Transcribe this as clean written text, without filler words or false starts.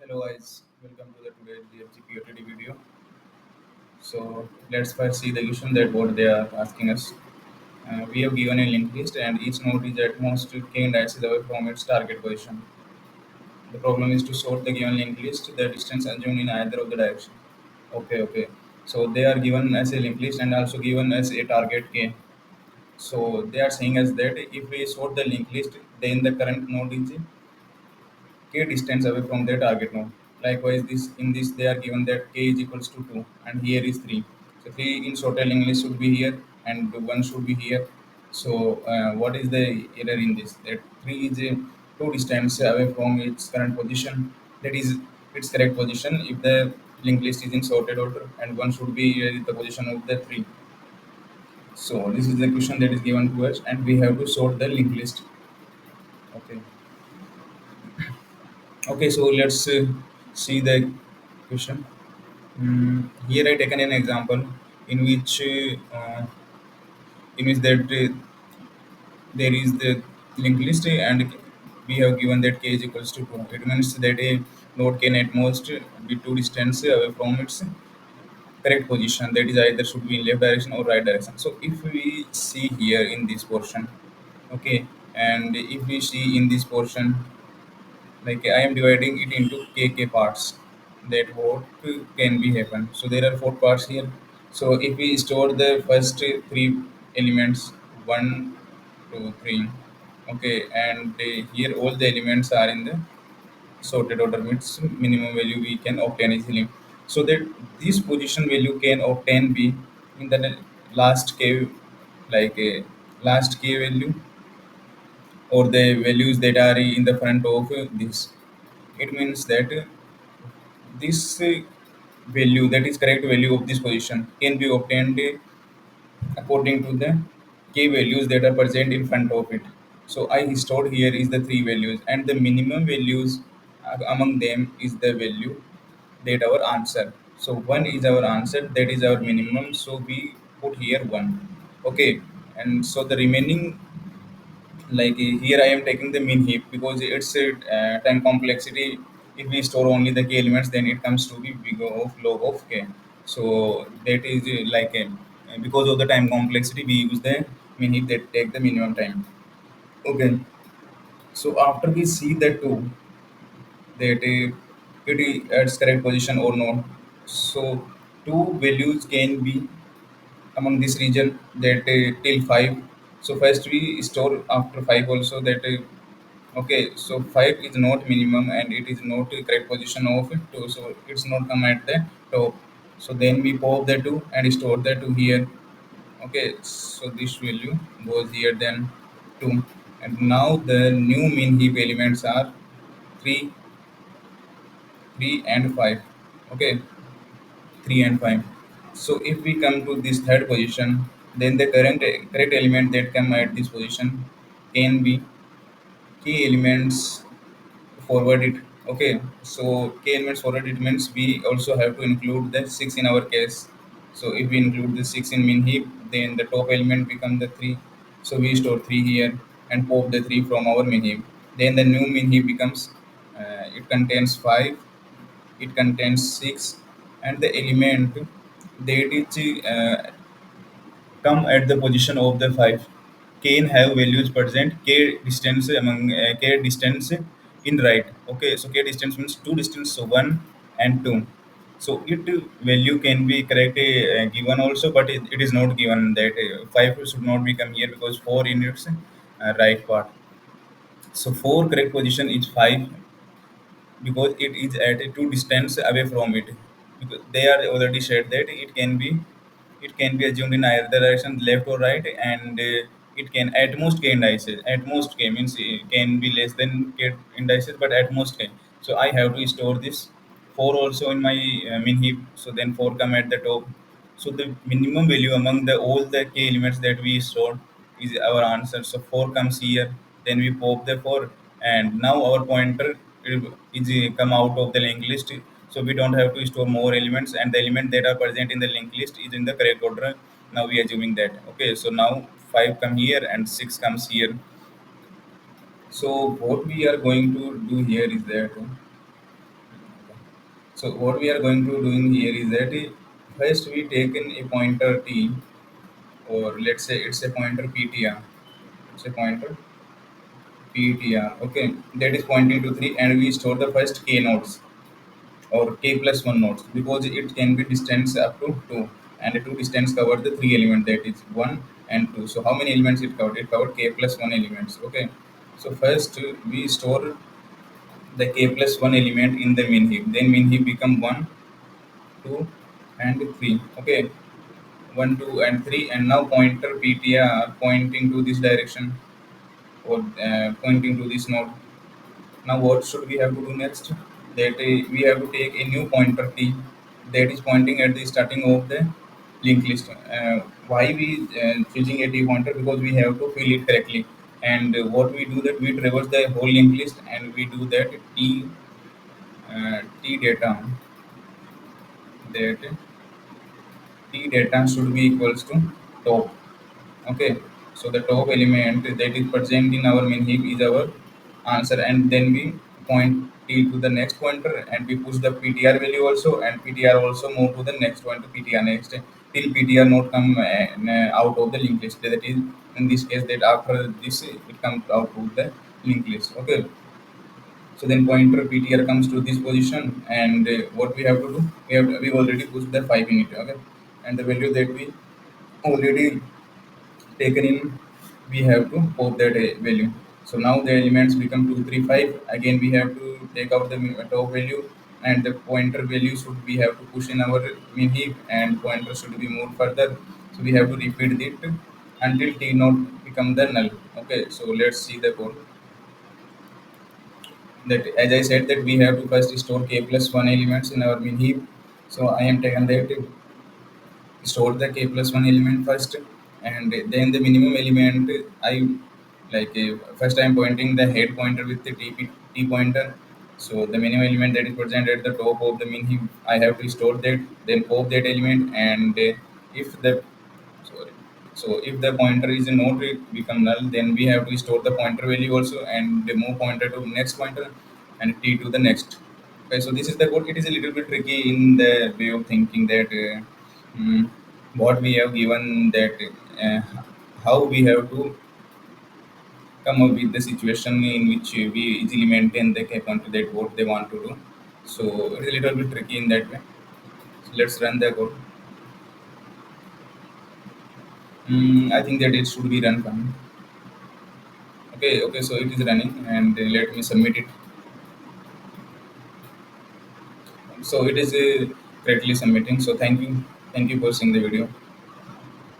Hello guys, welcome to the today's GFG Potd video. So let's first see the question that what they are asking us. We have given a linked list and each node is at most 10 indices away from its target position. The problem is to sort the given linked list the distance assumed in either of the direction. Okay. So they are given as a linked list and also given as a target k. So they are saying as that if we sort the linked list, then the current node is k distance away from their target node. Likewise, this in this they are given that k is equals to 2 and here is 3. So 3 in shorter English should be here and 1 should be here. So what is the error in this? That 3 is a 2 distance away from its current position. That is its correct position if the linked list is in sorted order and 1 should be the position of the 3. So this is the question that is given to us and we have to sort the linked list. Okay. Okay, so let's see the question. Here I taken an example in which that there is the linked list and we have given that k is equals to 2. It means that a node can at most be 2 distance away from its correct position. That is either should be in left direction or right direction. So if we see here in this portion, okay, and if we see in this portion like I am dividing it into kk parts that what can be happen. So there are four parts here. So if we store the first three elements, one, two, three, okay, and here all the elements are in the sorted order means minimum value we can obtain easily. So that this position value can obtain be in the last k like a last k value or the values that are in the front of this. It means that this value that is correct value of this position can be obtained according to the k values that are present in front of it. So I stored here is the three values and the minimum values among them is the value that our answer. So one is our answer, that is our minimum, so we put here one. Okay, and so the remaining like here I am taking the min heap because it's a time complexity. If we store only the k elements then it comes to be big of log of k. So that is because of the time complexity we use the min heap that take the minimum time. Okay, so after we see the two that it is at correct position or not. So two values can be among this region that till 5. So first we store after 5 also that okay, so 5 is not minimum and it is not the correct position of it too, so it's not come at the top. So then we pop the 2 and store the 2 here. Okay, so this value goes here then 2. And now the new min heap elements are 3, 3 and 5. Okay, 3 and 5. So if we come to this third position, then the current correct element that come at this position can be key elements forward it. Okay, so k elements forward it means we also have to include the 6 in our case. So if we include the 6 in min heap then the top element become the 3. So we store 3 here and pop the 3 from our min heap. Then the new min heap becomes it contains 5, it contains 6, and the element that is come at the position of the 5 can have values present k distance among k distance in right. Okay, so k distance means two distance, so 1 and 2. So it value can be correct given also, but it is not given that 5 should not become here because 4 in its right part. So 4 correct position is 5 because it is at a two distance away from it, because they are already said that it can be assumed in either direction left or right, and it can at most k indices, at most k means it can be less than k indices but at most k. So I have to store this 4 also in my min heap, so then 4 come at the top. So the minimum value among the all the k elements that we stored is our answer. So 4 comes here, then we pop the 4, and now our pointer is come out of the linked list. So we don't have to store more elements, and the element that are present in the linked list is in the correct order. Now we are assuming that. Okay, so now 5 come here and 6 comes here. So what we are going to do here is that So what we are going to doing here is that first we take in a pointer t, or let's say it's a pointer ptr. It's a pointer ptr. Okay, that is pointing to 3, and we store the first k nodes or k plus 1 nodes because it can be distance up to 2, and the 2 distance cover the 3 element, that is 1 and 2. So how many elements it covered? It covered k plus 1 elements. Okay, so first we store the k plus 1 element in the min heap, then min heap become 1, 2 and 3. Okay, 1, 2 and 3, and now pointer ptr pointing to this direction, or pointing to this node. Now, what should we have to do next? That we have to take a new pointer t that is pointing at the starting of the linked list. Why we choosing a t pointer? Because we have to fill it correctly. And what we do that we traverse the whole linked list, and we do that t data, that t data should be equals to top. Okay, so the top element that is present in our main heap is our answer, and then we point t to the next pointer, and we push the ptr value also, and ptr also move to the next pointer ptr next, till ptr not come out of the linked list. That is in this case that after this it comes out of the linked list. Okay, so then pointer ptr comes to this position, and what we have to do, we already pushed the 5 in it. Okay, and the value that we already taken in, we have to pop that value. So now the elements become 2, 3, 5. Again we have to take out the top value, and the pointer value should we have to push in our min heap, and pointer should be moved further. So we have to repeat it until t not become the null. Okay, so let's see the code. That, as I said, that we have to first store k plus 1 elements in our min heap. So I am taken that store the k plus 1 element first, and then the minimum element I like first I am pointing the head pointer with the t pointer. So the minimum element that is present at the top of the min heap, I have to store that, then pop that element, and if the sorry, so if the pointer is not become null, then we have to store the pointer value also, and move pointer to next pointer, and t to the next. Okay, so this is the code. It is a little bit tricky in the way of thinking that what we have given, that uh, how we have to come up with the situation in which we easily maintain the cap onto that what they want to do. So it's a little bit tricky in that way. So let's run the code. I think that it should be run fine. Okay, okay, so it is running, and let me submit it. So it is correctly submitting. So thank you for seeing the video.